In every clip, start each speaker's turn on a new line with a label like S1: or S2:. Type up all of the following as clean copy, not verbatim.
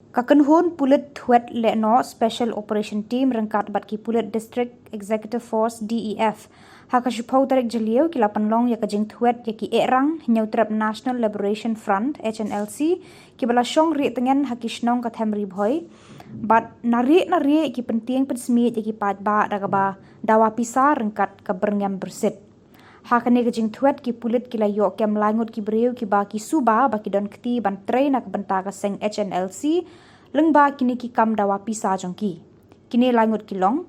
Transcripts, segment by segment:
S1: Kakenhun Pulit Thuet Leno Special Operation Team rengkat bat ki Pulit District Executive Force DEF. Hakashupau tarik jeliau ki lapanlong ya kajing Thuet ya ki Ehrang nyautrap National Liberation Front Hnlc ki balasong ri tengen hakishnong kathemri Bhoi. Bat nari ki penting pensmi ya ki Peit ba dagaba dawa pisa rengkat ka berngam bersit. Hakane kajing Thuet ki Pulit ki layo kem langut ki breu ki ba ki suba ba ki don kti ban train nak benta ka seng Hnlc lengba kini ki kam dawa pisa jongki. Kini langut ki long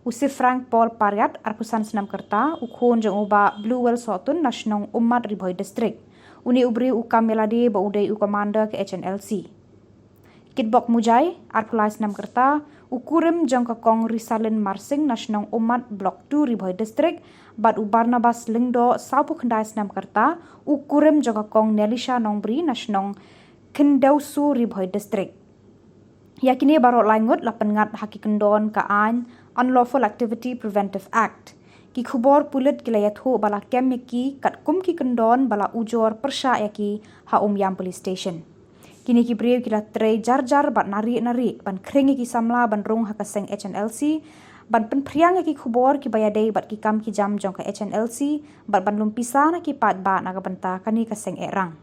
S1: Usif Frank Paul Pariat arkusan senam kerta ukhon jong uba Blue Well Sotun nasionong umat Bhoi District. Uni ubri ukam melade ba udai u commander ke Hnlc. Kitbok mujai arkulai senam kerta ukurim jong kakong risalin marsing nasionong umat Blok 2 Bhoi District bat u Barnabas lingdo sapu kendai senam kerta ukurim jong kakong Nelisha nongbri nasionong Kendausu Bhoi District. Yakini barot langut lapan ngat haki kendon ka an Unlawful Activity Preventive Act. Ki Khubor Pulit kilayat ho bala kem yaki kat kum ki kendon bala ujor persya yaki ha yam police station. Kini ki breu kila trei jar bat nari ban kring ki Samla ban rung hakaseng Hnlc ban penpriang yaki Khubor ki bayadei bat ki kam ki jam jong ka Hnlc bat ban lumpisa na ki Peit ba naga benta kani kaseng Ehrang.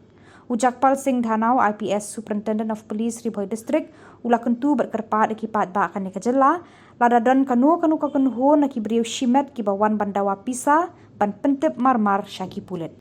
S1: Ujakpal Singh Dhanau IPS Superintendent of Police Bhoi District ulakentu berkerpat ki Peit ba kani Khuborjylla lada don kanu kakenho na ki breu shimet ki bawan bandawa pisa ban pentip marmar syaki Pulit.